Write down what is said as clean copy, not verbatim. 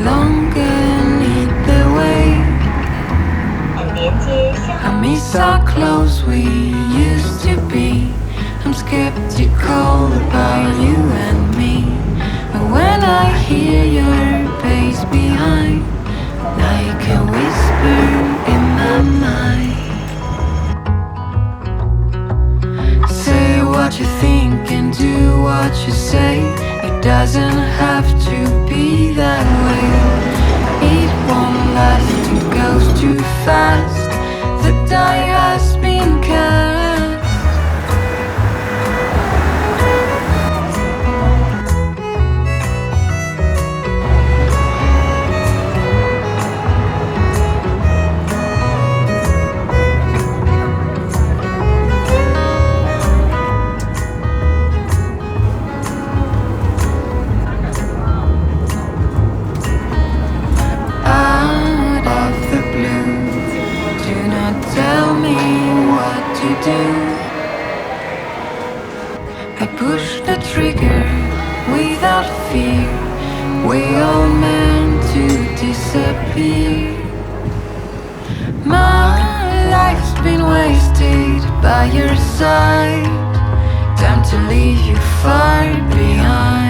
longer need the way. I miss how close we used to be. I'm skeptical about you and me. But when I hear your bass behind, like a whisper in my mind. Say what you think and do what you say. It doesn't have to be that way. It won't last, it goes too fast. The die has been cast. I push the trigger without fear. We all meant to disappear. My life's been wasted by your side. Time to leave you far behind.